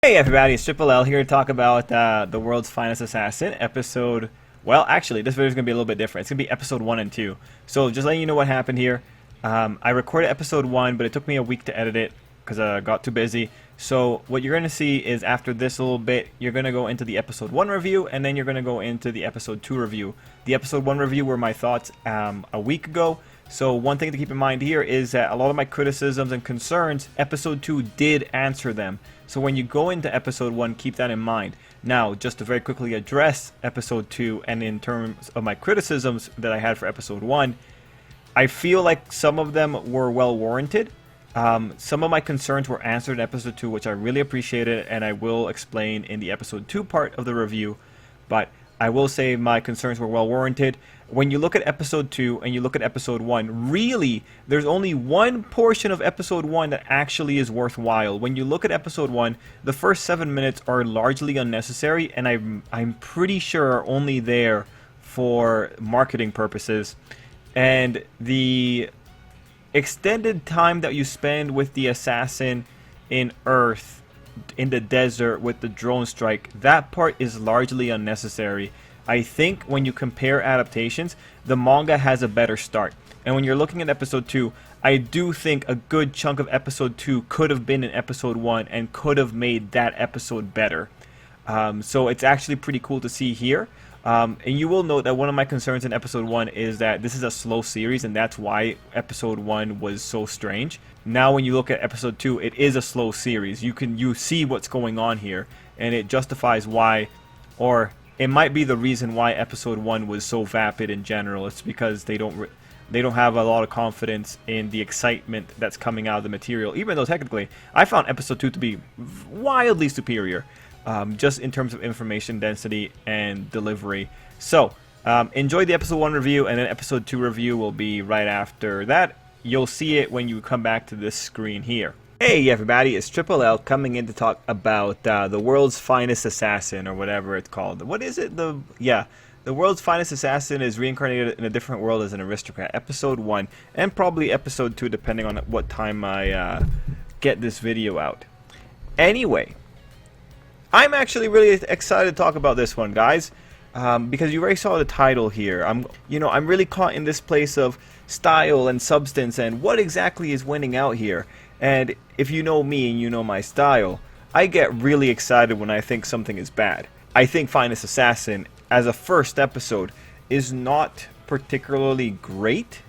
Hey everybody, it's Tripl-L here to talk about the world's finest assassin episode. Well, actually, this video is going to be a little bit different. It's going to be episode 1 and 2. So just letting you know what happened here. I recorded episode 1, but it took me a week to edit it because I got too busy. So what you're going to see is after this little bit, you're going to go into the episode 1 review, and then you're going to go into the episode 2 review. The episode 1 review were my thoughts a week ago. So one thing to keep in mind here is that a lot of my criticisms and concerns, episode 2 did answer them. So when you go into episode 1, keep that in mind. Now, just to very quickly address episode 2, and in terms of my criticisms that I had for episode 1, I feel like some of them were well warranted. Some of my concerns were answered in episode 2, which I really appreciated, and I will explain in the episode 2 part of the review. But I will say my concerns were well warranted. When you look at episode 2 and you look at episode 1, really, there's only one portion of episode 1 that actually is worthwhile. When you look at episode 1, the first 7 minutes are largely unnecessary, and I'm pretty sure are only there for marketing purposes. And the extended time that you spend with the assassin in Earth, in the desert with the drone strike, that part is largely unnecessary. I think when you compare adaptations, the manga has a better start. And when you're looking at episode 2, I do think a good chunk of episode 2 could have been in episode 1 and could have made that episode better. So it's actually pretty cool to see here. And you will note that one of my concerns in episode 1 is that this is a slow series, and that's why episode 1 was so strange. Now when you look at episode 2, it is a slow series. You see what's going on here, and it justifies why, or it might be the reason why episode 1 was so vapid in general. It's because they don't have a lot of confidence in the excitement that's coming out of the material, even though technically I found episode 2 to be wildly superior, just in terms of information density and delivery. So enjoy the episode 1 review, and then episode 2 review will be right after that. You'll see it when you come back to this screen here. Hey everybody, it's Tripl-L coming in to talk about the world's finest assassin, or whatever it's called. What is it? The world's finest assassin is reincarnated in a different world as an aristocrat. Episode 1, and probably episode 2 depending on what time I get this video out. Anyway, I'm actually really excited to talk about this one, guys. Because you already saw the title here. I'm really caught in this place of style and substance and what exactly is winning out here. And if you know me and you know my style, I get really excited when I think something is bad. I think Finest Assassin, as a first episode, is not particularly great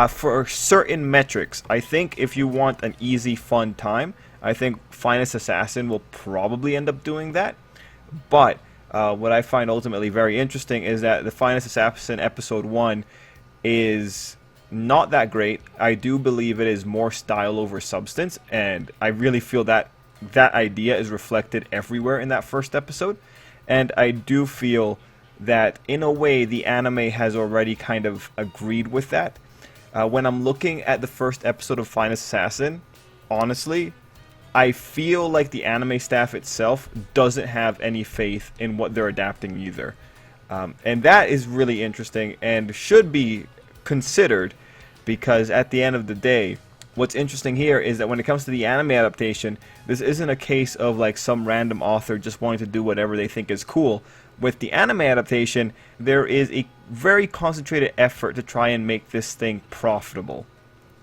for certain metrics. I think if you want an easy, fun time, I think Finest Assassin will probably end up doing that. But what I find ultimately very interesting is that the Finest Assassin episode 1 is not that great. I do believe it is more style over substance, and I really feel that that idea is reflected everywhere in that first episode. And I do feel that in a way the anime has already kind of agreed with that. When I'm looking at the first episode of Finest Assassin, honestly, I feel like the anime staff itself doesn't have any faith in what they're adapting either. And that is really interesting and should be considered, because at the end of the day, what's interesting here is that when it comes to the anime adaptation, this isn't a case of like some random author just wanting to do whatever they think is cool. With the anime adaptation, there is a very concentrated effort to try and make this thing profitable.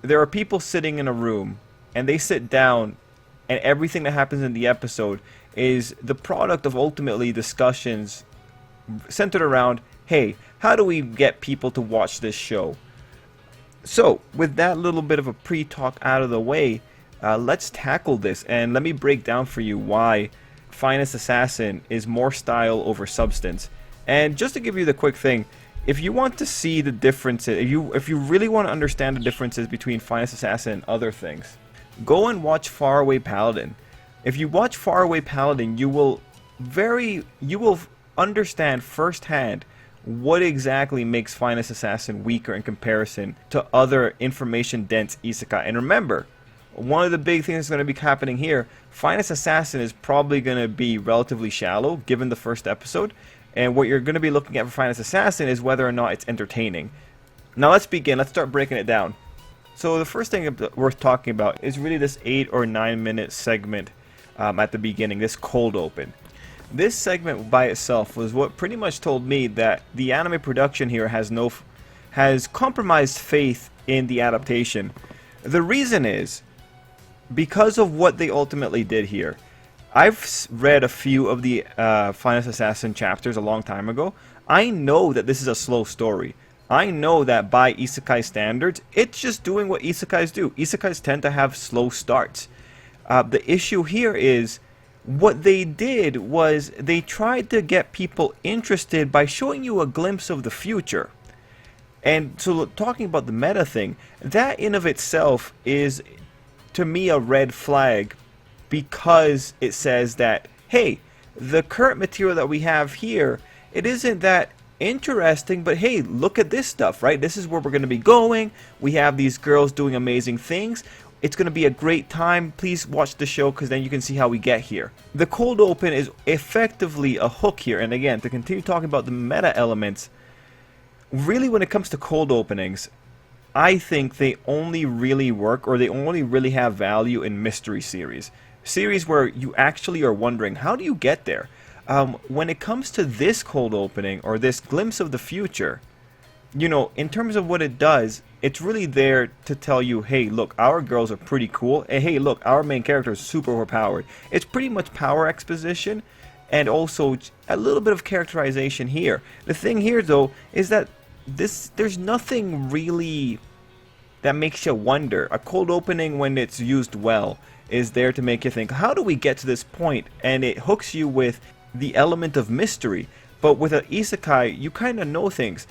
There are people sitting in a room, and they sit down, and everything that happens in the episode is the product of ultimately discussions centered around, hey, how do we get people to watch this show? So, with that little bit of a pre-talk out of the way, let's tackle this, and let me break down for you why Finest Assassin is more style over substance. And just to give you the quick thing, if you want to see the differences, if you really want to understand the differences between Finest Assassin and other things, go and watch Faraway Paladin. If you watch Faraway Paladin, you will understand firsthand what exactly makes Finest Assassin weaker in comparison to other information-dense isekai. And remember, one of the big things that's going to be happening here, Finest Assassin is probably going to be relatively shallow, given the first episode. And what you're going to be looking at for Finest Assassin is whether or not it's entertaining. Now let's begin. Let's start breaking it down. So the first thing worth talking about is really this 8 or 9 minute segment at the beginning, this cold open. This segment by itself was what pretty much told me that the anime production here has compromised faith in the adaptation. The reason is because of what they ultimately did here. I've read a few of the Finest Assassin chapters a long time ago. I know that this is a slow story. I know that by isekai standards, it's just doing what isekais do. Isekais tend to have slow starts. The issue here is what they did was they tried to get people interested by showing you a glimpse of the future. And so talking about the meta thing, that in of itself is to me a red flag, because it says that, hey, the current material that we have here, it isn't that interesting, but hey, look at this stuff, right? This is where we're going to be going. We have these girls doing amazing things. It's going to be a great time. Please watch the show, because then you can see how we get here. The cold open is effectively a hook here. And again, to continue talking about the meta elements, really when it comes to cold openings, I think they only really work, or they only really have value in mystery series. Series where you actually are wondering, how do you get there? When it comes to this cold opening, or this glimpse of the future, you know, in terms of what it does, it's really there to tell you, hey, look, our girls are pretty cool, and hey, look, our main character is super overpowered. It's pretty much power exposition, and also a little bit of characterization here. The thing here, though, is that there's nothing really that makes you wonder. A cold opening, when it's used well, is there to make you think, how do we get to this point? And it hooks you with the element of mystery. But with an isekai, you kind of know things.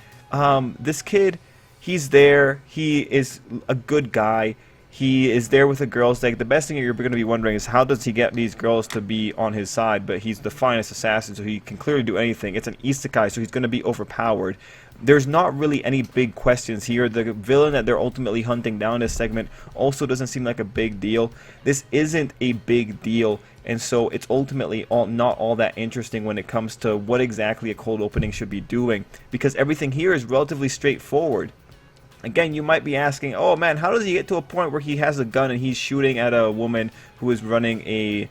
This kid, he's there, he is a good guy, he is there with the girls. Like, the best thing you're going to be wondering is, how does he get these girls to be on his side? But he's the finest assassin, so he can clearly do anything. It's an isekai, so he's going to be overpowered. There's not really any big questions here. The villain that they're ultimately hunting down this segment also doesn't seem like a big deal. This isn't a big deal, and so it's ultimately not all that interesting when it comes to what exactly a cold opening should be doing, because everything here is relatively straightforward. Again, you might be asking, oh man, how does he get to a point where he has a gun and he's shooting at a woman who is running a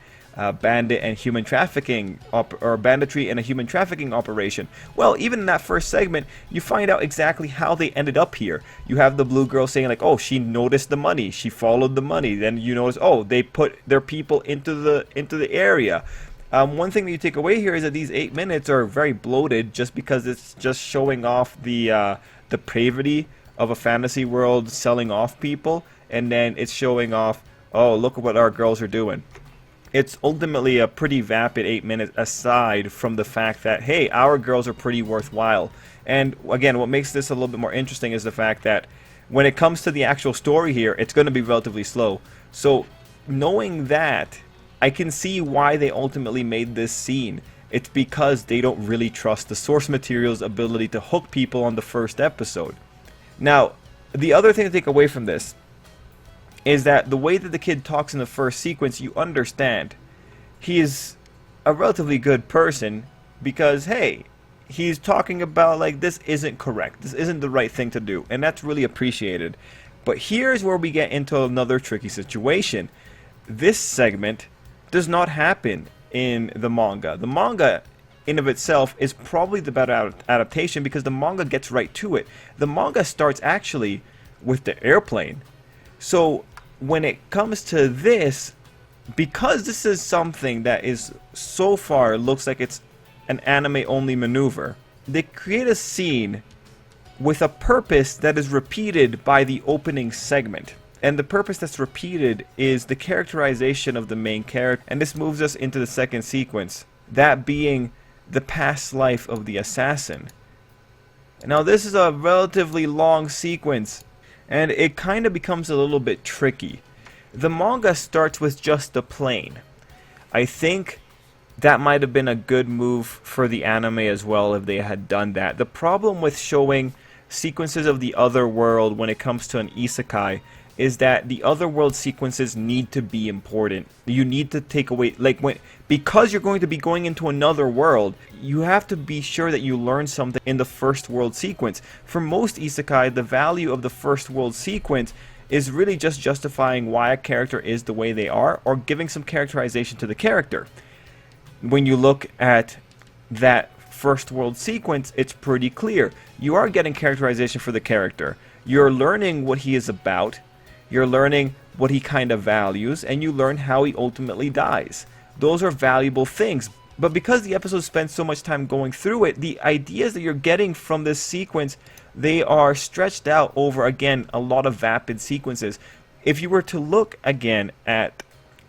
bandit and human trafficking or banditry and a human trafficking operation? Well, even in that first segment, you find out exactly how they ended up here. You have the blue girl saying like, oh, she noticed the money, she followed the money. Then you notice, oh, they put their people into the area. One thing that you take away here is that these 8 minutes are very bloated, just because it's just showing off the depravity of a fantasy world selling off people, and then it's showing off, oh, look at what our girls are doing. It's ultimately a pretty vapid 8 minutes, aside from the fact that, hey, our girls are pretty worthwhile. And again, what makes this a little bit more interesting is the fact that when it comes to the actual story here, it's going to be relatively slow. So knowing that, I can see why they ultimately made this scene. It's because they don't really trust the source material's ability to hook people on the first episode. Now, the other thing to take away from this is that the way that the kid talks in the first sequence, you understand he is a relatively good person, because, hey, he's talking about, like, this isn't correct, this isn't the right thing to do, and that's really appreciated. But here's where we get into another tricky situation. This segment does not happen in the manga. The manga in of itself is probably the better adaptation, because the manga gets right to it. The manga starts actually with the airplane. So when it comes to this, because this is something that is so far looks like it's an anime only maneuver, they create a scene with a purpose that is repeated by the opening segment. And the purpose that's repeated is the characterization of the main character. And this moves us into the second sequence, that being the past life of the assassin. Now, this is a relatively long sequence, and it kind of becomes a little bit tricky. The manga starts with just the plane. I think that might have been a good move for the anime as well if they had done that. The problem with showing sequences of the other world when it comes to an isekai is that the other world sequences need to be important. You need to take away, like, because you're going to be going into another world, you have to be sure that you learn something in the first world sequence. For most isekai, the value of the first world sequence is really just justifying why a character is the way they are, or giving some characterization to the character. When you look at that first world sequence, it's pretty clear. You are getting characterization for the character. You're learning what he is about. You're learning what he kind of values, and you learn how he ultimately dies. Those are valuable things. But because the episode spends so much time going through it, the ideas that you're getting from this sequence, they are stretched out over, again, a lot of vapid sequences. If you were to look again at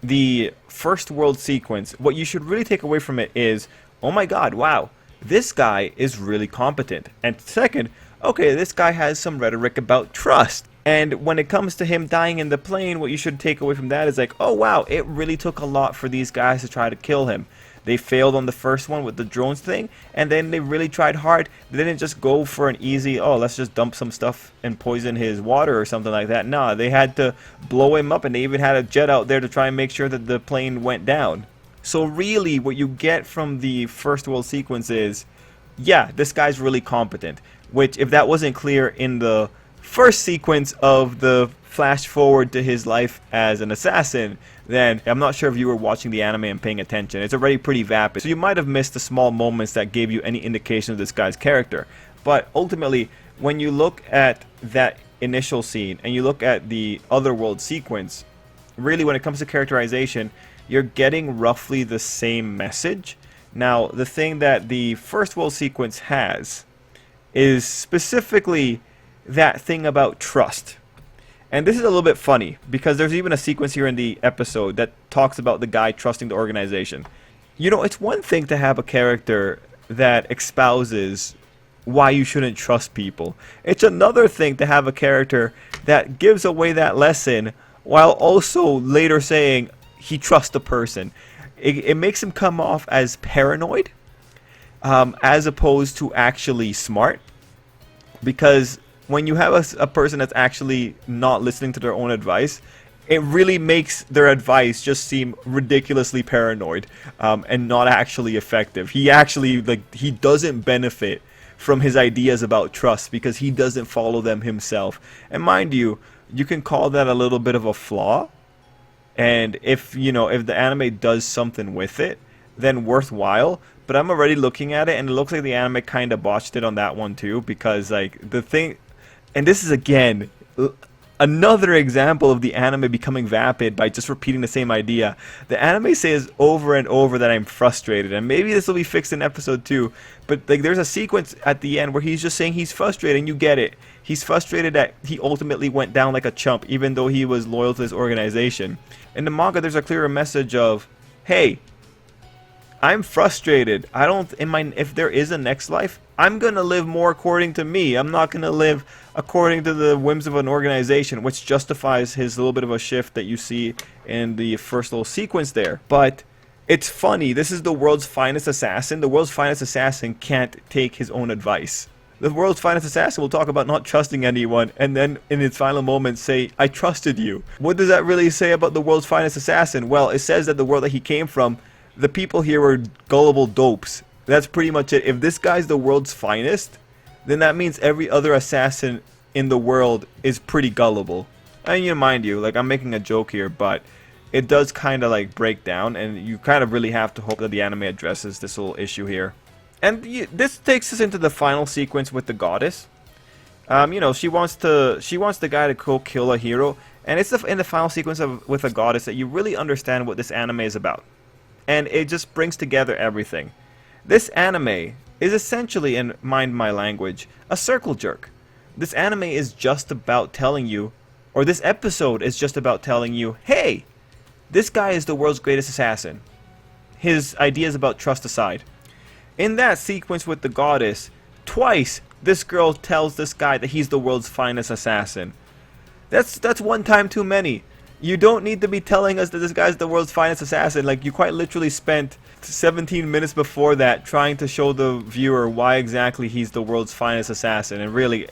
the first world sequence, what you should really take away from it is, oh my god, wow, this guy is really competent. And second, okay, this guy has some rhetoric about trust. And when it comes to him dying in the plane, what you should take away from that is like, oh wow, it really took a lot for these guys to try to kill him. They failed on the first one with the drones thing, and then they really tried hard. They didn't just go for an easy, oh, let's just dump some stuff and poison his water or something like that. Nah, they had to blow him up, and they even had a jet out there to try and make sure that the plane went down. So really, what you get from the first world sequence is, yeah, this guy's really competent. Which, if that wasn't clear in the first sequence of the flash forward to his life as an assassin, then I'm not sure if you were watching the anime and paying attention. It's already pretty vapid, so you might have missed the small moments that gave you any indication of this guy's character. But ultimately, when you look at that initial scene and you look at the otherworld sequence, really when it comes to characterization, you're getting roughly the same message. Now, the thing that the first world sequence has is specifically that thing about trust. And this is a little bit funny, because there's even a sequence here in the episode that talks about the guy trusting the organization. You know, it's one thing to have a character that espouses why you shouldn't trust people. It's another thing to have a character that gives away that lesson while also later saying he trusts the person. It makes him come off as paranoid, as opposed to actually smart. Because when you have a person that's actually not listening to their own advice, it really makes their advice just seem ridiculously paranoid, and not actually effective. He actually, he doesn't benefit from his ideas about trust because he doesn't follow them himself. And mind you, you can call that a little bit of a flaw. And if the anime does something with it, then worthwhile. But I'm already looking at it, and it looks like the anime kind of botched it on that one too, because the thing. And this is, again, another example of the anime becoming vapid by just repeating the same idea. The anime says over and over that I'm frustrated, and maybe this will be fixed in episode 2, but there's a sequence at the end where he's just saying he's frustrated, and you get it. He's frustrated that he ultimately went down like a chump, even though he was loyal to this organization. In the manga, there's a clearer message of, hey, I'm frustrated. If there is a next life, I'm gonna live more according to me. I'm not gonna live according to the whims of an organization, which justifies his little bit of a shift that you see in the first little sequence there. But it's funny. This is the world's finest assassin. The world's finest assassin can't take his own advice. The world's finest assassin will talk about not trusting anyone, and then in its final moments say, I trusted you. What does that really say about the world's finest assassin? Well, it says that the world that he came from, the people here were gullible dopes. That's pretty much it. If this guy's the world's finest, then that means every other assassin in the world is pretty gullible. And mind you, I'm making a joke here, but it does kind of break down, and you kind of really have to hope that the anime addresses this little issue here. And this takes us into the final sequence with the goddess. She wants the guy to go kill a hero, and it's in the final sequence with a goddess that you really understand what this anime is about. And it just brings together everything. This anime is essentially, and mind my language, a circle jerk. This anime is just about telling you, or this episode is just about telling you, hey, this guy is the world's greatest assassin. His ideas about trust aside. In that sequence with the goddess, twice this girl tells this guy that he's the world's finest assassin. That's one time too many. You don't need to be telling us that this guy's the world's finest assassin. You quite literally spent 17 minutes before that trying to show the viewer why exactly he's the world's finest assassin. And really,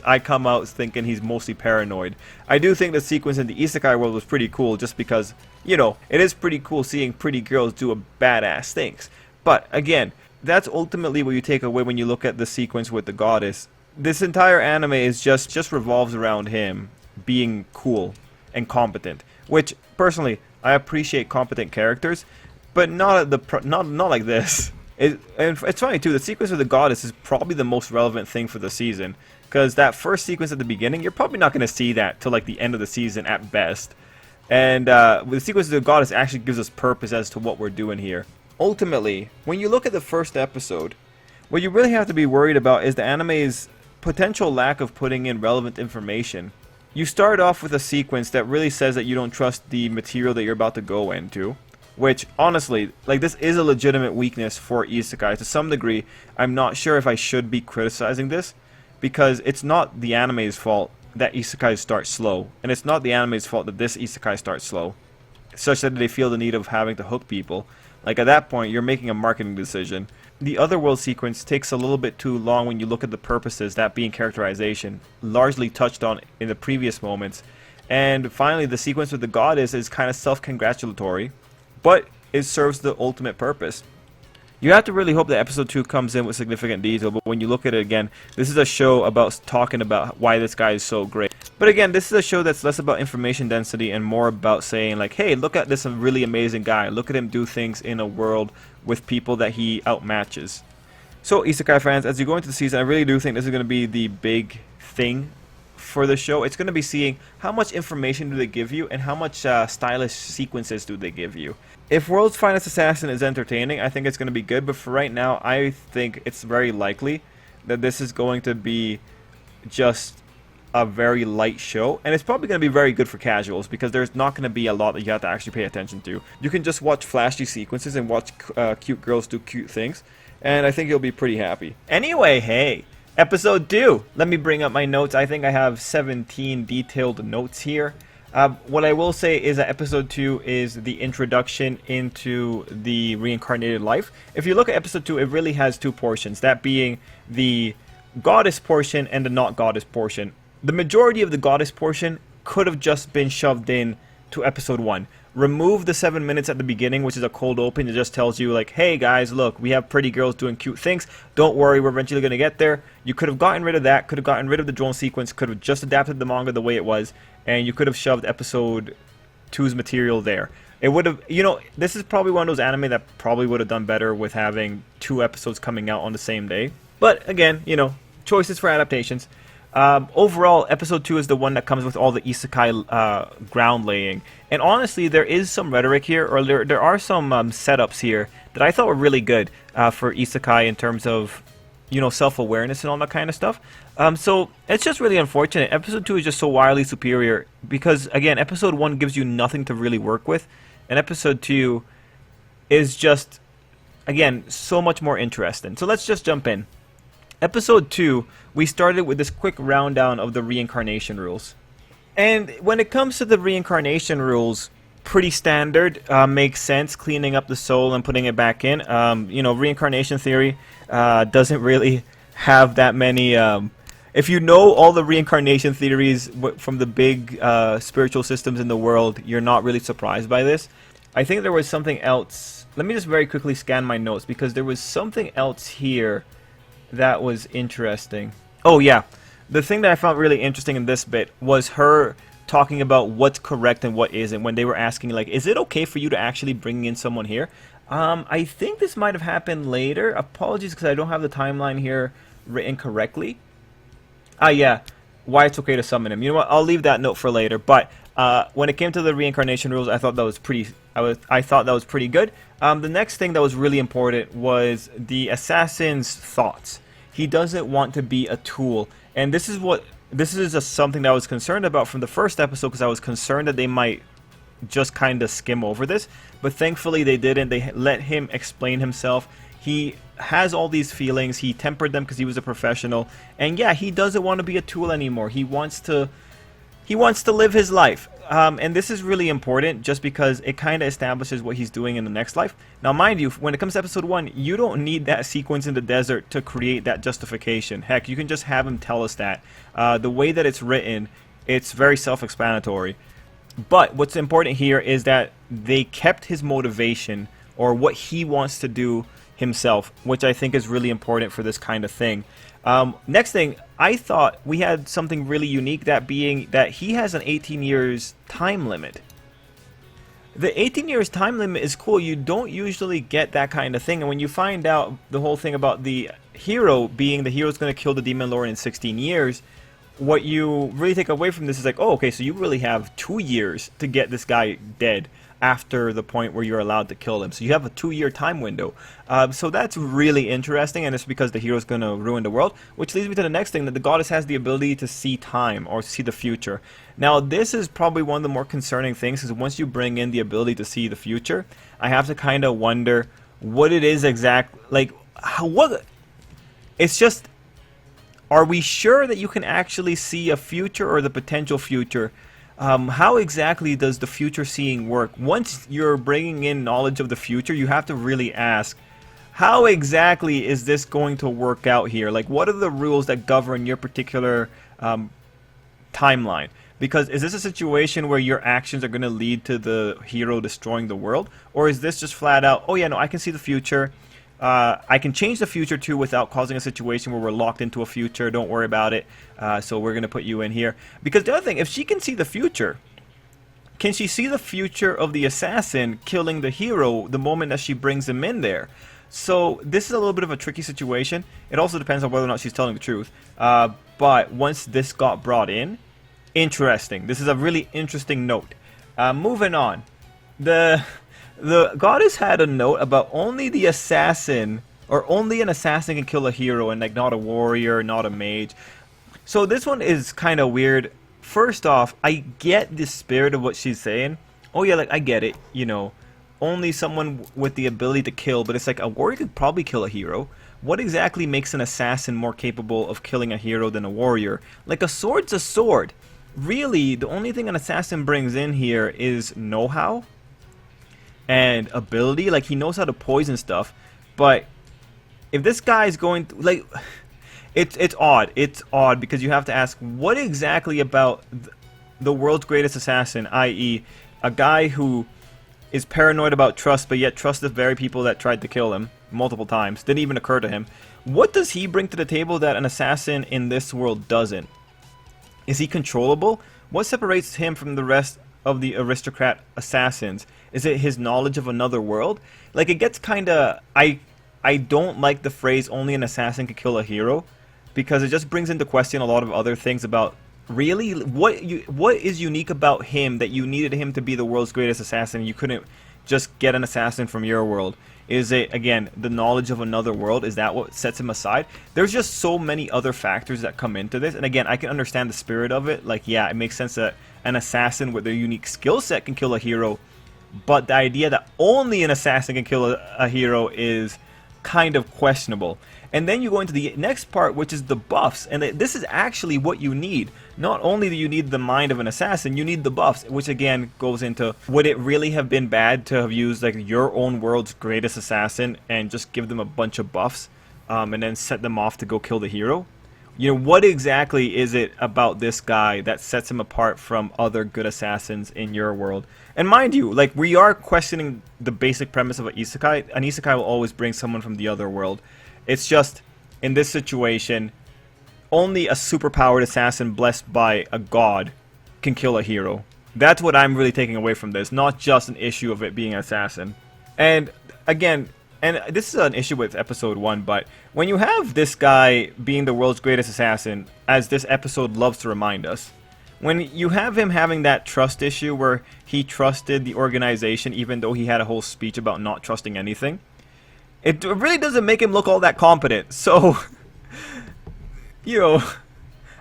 I come out thinking he's mostly paranoid. I do think the sequence in the isekai world was pretty cool, just because, it is pretty cool seeing pretty girls do a badass things. But again, that's ultimately what you take away when you look at the sequence with the goddess. This entire anime is just revolves around him being cool and competent. Which personally, I appreciate competent characters, but not at the not like this. And it's funny too. The sequence with the goddess is probably the most relevant thing for the season, because that first sequence at the beginning, you're probably not going to see that till like the end of the season at best. And with the sequence of the goddess actually gives us purpose as to what we're doing here. Ultimately, when you look at the first episode, what you really have to be worried about is the anime's potential lack of putting in relevant information. You start off with a sequence that really says that you don't trust the material that you're about to go into, which honestly, like, this is a legitimate weakness for isekai to some degree. I'm not sure if I should be criticizing this, because it's not the anime's fault that isekais start slow, and it's not the anime's fault that this isekai starts slow, such that they feel the need of having to hook people. Like, at that point, you're making a marketing decision. The otherworld sequence takes a little bit too long when you look at the purposes, that being characterization, largely touched on in the previous moments. And finally, the sequence with the goddess is kind of self-congratulatory, but it serves the ultimate purpose. You have to really hope that episode 2 comes in with significant detail, but when you look at it again, this is a show about talking about why this guy is so great. But again, this is a show that's less about information density and more about saying, like, hey, look at this really amazing guy. Look at him do things in a world with people that he outmatches. So, isekai fans, as you go into the season, I really do think this is going to be the big thing for the show. It's going to be seeing how much information do they give you and how much stylish sequences do they give you. If World's Finest Assassin is entertaining, I think it's going to be good, but for right now, I think it's very likely that this is going to be just a very light show, and it's probably going to be very good for casuals, because there's not going to be a lot that you have to actually pay attention to. You can just watch flashy sequences and watch cute girls do cute things, and I think you'll be pretty happy. Anyway, hey, episode 2. Let me bring up my notes. I think I have 17 detailed notes here. What I will say is that episode 2 is the introduction into the reincarnated life. If you look at episode 2, it really has two portions, that being the goddess portion and the not goddess portion. The majority of the goddess portion could have just been shoved in to episode 1. Remove the 7 minutes at the beginning, which is a cold open. It just tells you, like, hey guys, look, we have pretty girls doing cute things. Don't worry, we're eventually going to get there. You could have gotten rid of that, could have gotten rid of the drone sequence, could have just adapted the manga the way it was, and you could have shoved episode 2's material there. It would have, you know, this is probably one of those anime that probably would have done better with having 2 episodes coming out on the same day. But again, you know, choices for adaptations. Overall, episode 2 is the one that comes with all the isekai ground laying. And honestly, there is some rhetoric here, or there are some setups here that I thought were really good for isekai in terms of, you know, self-awareness and all that kind of stuff. So it's just really unfortunate. Episode 2 is just so wildly superior because, again, episode 1 gives you nothing to really work with, and episode 2 is just, again, so much more interesting. So let's just jump in. Episode 2, we started with this quick rundown of the reincarnation rules. And when it comes to the reincarnation rules, pretty standard, makes sense, cleaning up the soul and putting it back in. You know, reincarnation theory doesn't really have that many... if you know all the reincarnation theories from the big spiritual systems in the world, you're not really surprised by this. I think there was something else. Let me just very quickly scan my notes, because there was something else here that was interesting. Oh yeah, the thing that I found really interesting in this bit was her talking about what's correct and what isn't, when they were asking, like, is it okay for you to actually bring in someone here? I think this might have happened later. Apologies because I don't have the timeline here written correctly. Yeah, why it's okay to summon him. You know what, I'll leave that note for later. But when it came to the reincarnation rules, I thought that was pretty good. The next thing that was really important was the assassin's thoughts. He doesn't want to be a tool, and this is something that I was concerned about from the first episode, because I was concerned that they might just kind of skim over this, but thankfully they didn't. They let him explain himself. He has all these feelings. He tempered them because he was a professional, and yeah, he doesn't want to be a tool anymore. He wants to live his life. And this is really important just because it kind of establishes what he's doing in the next life. Now, mind you, when it comes to episode 1, you don't need that sequence in the desert to create that justification. Heck, you can just have him tell us that. The way that it's written, it's very self-explanatory. But what's important here is that they kept his motivation, or what he wants to do himself, which I think is really important for this kind of thing. Next thing, I thought we had something really unique, that being that he has an 18 years time limit. The 18 years time limit is cool. You don't usually get that kind of thing. And when you find out the whole thing about the hero being the hero's going to kill the Demon Lord in 16 years, what you really take away from this is like, oh, okay, so you really have 2 years to get this guy dead after the point where you're allowed to kill him. So you have a 2-year time window. So that's really interesting, and it's because the hero's going to ruin the world, which leads me to the next thing, that the goddess has the ability to see time, or see the future. Now, this is probably one of the more concerning things, because once you bring in the ability to see the future, I have to kind of wonder what it is exactly, like, what, it's just, are we sure that you can actually see a future or the potential future? How exactly does the future seeing work? Once you're bringing in knowledge of the future, you have to really ask, how exactly is this going to work out here? Like, what are the rules that govern your particular timeline? Because is this a situation where your actions are going to lead to the hero destroying the world? Or is this just flat out, oh yeah, no, I can see the future. I can change the future too without causing a situation where we're locked into a future. Don't worry about it. So we're going to put you in here. Because the other thing, if she can see the future, can she see the future of the assassin killing the hero the moment that she brings him in there? So this is a little bit of a tricky situation. It also depends on whether or not she's telling the truth. But once this got brought in, interesting. This is a really interesting note. Moving on. The goddess had a note about only the assassin, or only an assassin can kill a hero, and like not a warrior, not a mage. So this one is kind of weird. First off, I get the spirit of what she's saying. Oh yeah, like I get it, you know, only someone with the ability to kill, but it's like a warrior could probably kill a hero. What exactly makes an assassin more capable of killing a hero than a warrior? Like, a sword's a sword. Really, the only thing an assassin brings in here is know-how and ability. Like, he knows how to poison stuff, but if this guy's going to, like, it's odd. It's odd because you have to ask, what exactly about the world's greatest assassin, i.e. a guy who is paranoid about trust, but yet trusts the very people that tried to kill him multiple times, didn't even occur to him. What does he bring to the table that an assassin in this world doesn't? Is he controllable? What separates him from the rest of the aristocrat assassins? Is it his knowledge of another world? Like, it gets kind of, I don't like the phrase only an assassin can kill a hero, because it just brings into question a lot of other things about, really, what is unique about him that you needed him to be the world's greatest assassin? You couldn't just get an assassin from your world. Is it, again, the knowledge of another world? Is that what sets him aside? There's just so many other factors that come into this. And again, I can understand the spirit of it. Like, yeah, it makes sense that an assassin with a unique skill set can kill a hero. But the idea that only an assassin can kill a hero is kind of questionable. And then you go into the next part, which is the buffs. And this is actually what you need. Not only do you need the mind of an assassin, you need the buffs, which again goes into, would it really have been bad to have used like your own world's greatest assassin and just give them a bunch of buffs and then set them off to go kill the hero? You know, what exactly is it about this guy that sets him apart from other good assassins in your world? And mind you, like, we are questioning the basic premise of an isekai. An isekai will always bring someone from the other world. It's just, in this situation, only a superpowered assassin blessed by a god can kill a hero. That's what I'm really taking away from this, not just an issue of it being an assassin. And again, and this is an issue with episode 1, but when you have this guy being the world's greatest assassin, as this episode loves to remind us, when you have him having that trust issue where he trusted the organization even though he had a whole speech about not trusting anything, it really doesn't make him look all that competent. So, you know,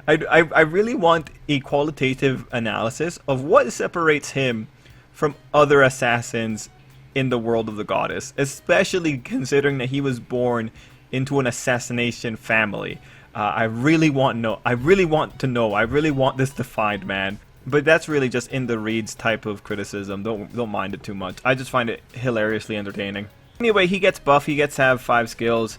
I really want a qualitative analysis of what separates him from other assassins in the world of the goddess, especially considering that he was born into an assassination family. I really want to know. I really want this defined, man. But that's really just in the reads type of criticism. Don't mind it too much. I just find it hilariously entertaining. Anyway, he gets buff. He gets to have 5 skills.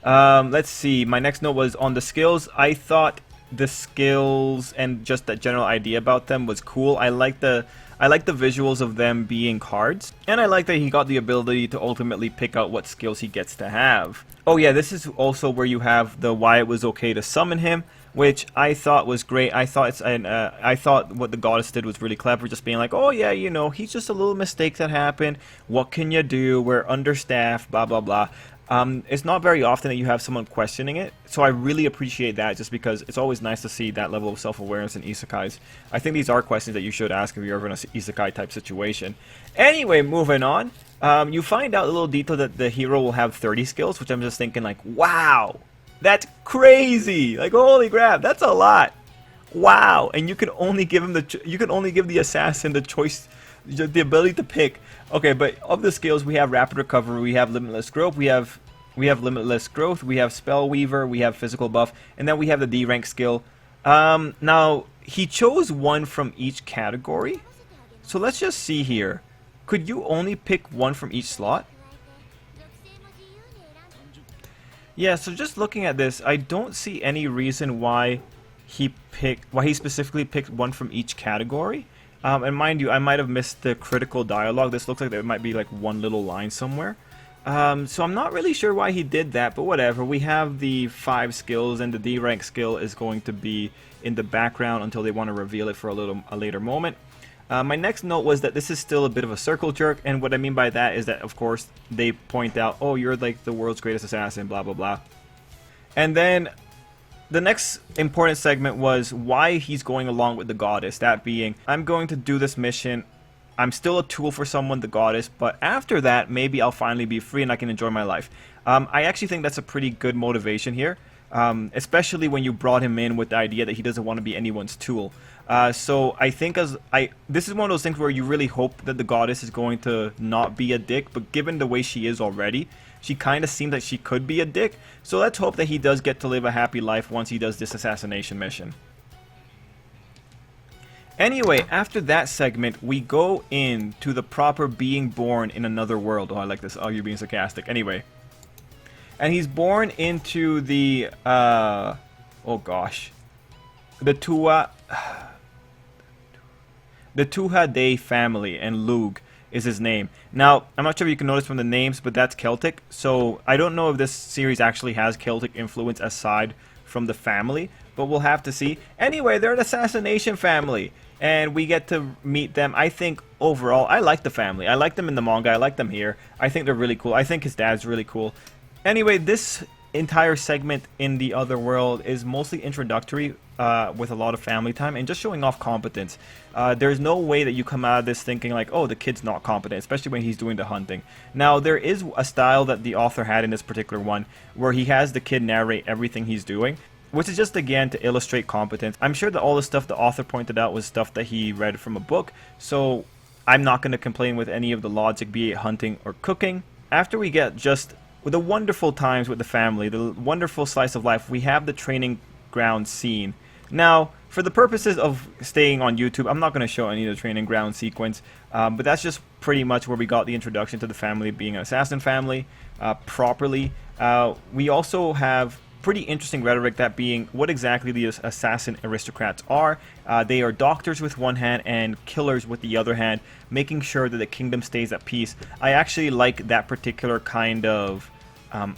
Let's see. My next note was on the skills. I thought the skills and just that general idea about them was cool. I like the I like the visuals of them being cards, and I like that he got the ability to ultimately pick out what skills he gets to have. Oh yeah, this is also where you have the why it was okay to summon him, which I thought was great. I thought I thought what the goddess did was really clever, just being like, oh yeah, you know, he's just a little mistake that happened. What can you do? We're understaffed, blah blah blah. It's not very often that you have someone questioning it, so I really appreciate that, just because it's always nice to see that level of self-awareness in isekais. I think these are questions that you should ask if you're ever in an isekai type situation. Anyway, moving on, you find out a little detail that the hero will have 30 skills, which I'm just thinking like, wow, that's crazy! Like, holy crap, that's a lot! Wow! And you can only give him you can only give the assassin the choice, the ability to pick. Okay, but of the skills, we have rapid recovery, we have limitless growth, we have limitless growth, we have spell weaver, we have physical buff, and then we have the D rank skill. Now he chose one from each category, so let's just see here. Could you only pick one from each slot? Yeah, so just looking at this, I don't see any reason why he specifically picked one from each category. And mind you, I might have missed the critical dialogue. This looks like there might be like one little line somewhere. So I'm not really sure why he did that, but whatever. We have the 5 skills, and the D rank skill is going to be in the background until they want to reveal it for a later moment. My next note was that this is still a bit of a circle jerk, and what I mean by that is that, of course, they point out, oh, you're like the world's greatest assassin, blah blah blah. And then the next important segment was why he's going along with the goddess. That being, I'm going to do this mission. I'm still a tool for someone, the goddess, but after that, maybe I'll finally be free and I can enjoy my life. I actually think that's a pretty good motivation here, especially when you brought him in with the idea that he doesn't want to be anyone's tool. So I think this is one of those things where you really hope that the goddess is going to not be a dick, but given the way she is already, she kind of seems like she could be a dick. So let's hope that he does get to live a happy life once he does this assassination mission. Anyway, after that segment, we go into the proper being born in another world. Oh, I like this. Oh, you're being sarcastic. Anyway. And he's born into the, oh gosh. The Tuha Day family, and Lug is his name. Now, I'm not sure if you can notice from the names, but that's Celtic. So I don't know if this series actually has Celtic influence aside from the family, but we'll have to see. Anyway, they're an assassination family, and we get to meet them. I think overall, I like the family. I like them in the manga. I like them here. I think they're really cool. I think his dad's really cool. Anyway, this entire segment in the other world is mostly introductory, with a lot of family time and just showing off competence. There's no way that you come out of this thinking like, oh, the kid's not competent, especially when he's doing the hunting. Now, there is a style that the author had in this particular one where he has the kid narrate everything he's doing, which is just, again, to illustrate competence. I'm sure that all the stuff the author pointed out was stuff that he read from a book, so I'm not going to complain with any of the logic, be it hunting or cooking. After we get just the wonderful times with the family, the wonderful slice of life, we have the training ground scene. Now, for the purposes of staying on YouTube, I'm not going to show any of the training ground sequence, but that's just pretty much where we got the introduction to the family being an assassin family properly. We also have pretty interesting rhetoric, that being what exactly the assassin aristocrats are. They are doctors with one hand and killers with the other hand, making sure that the kingdom stays at peace. I actually like that particular kind of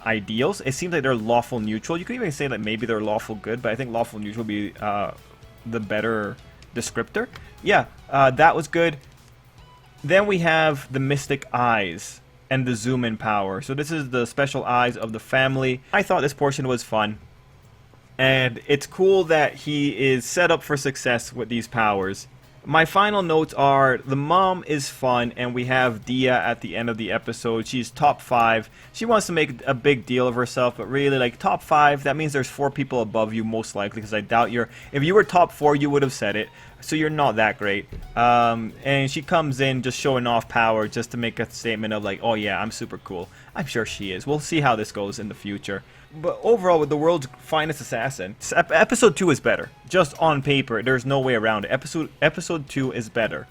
ideals. It seems like they're lawful neutral. You could even say that maybe they're lawful good, but I think lawful neutral would be the better descriptor. Yeah, that was good. Then we have the mystic eyes and the zoom in power. So this is the special eyes of the family. I thought this portion was fun, and it's cool that he is set up for success with these powers. My final notes are, the mom is fun, and we have Dia at the end of the episode. She's top 5. She wants to make a big deal of herself, but really, like, top 5, that means there's 4 people above you, most likely, because I doubt if you were top 4, you would have said it. So you're not that great. And she comes in just showing off power, just to make a statement of like, oh yeah, I'm super cool. I'm sure she is. We'll see how this goes in the future. But overall, with the world's finest assassin, episode 2 is better. Just on paper, there's no way around it. Episode 2 is better.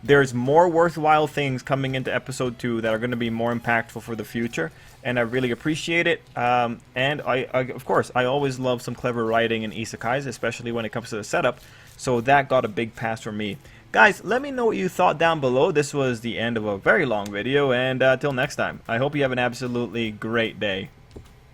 There's more worthwhile things coming into episode 2 that are going to be more impactful for the future, and I really appreciate it. And I of course, I always love some clever writing in isekais, especially when it comes to the setup. So that got a big pass from me. Guys, let me know what you thought down below. This was the end of a very long video, and till next time, I hope you have an absolutely great day.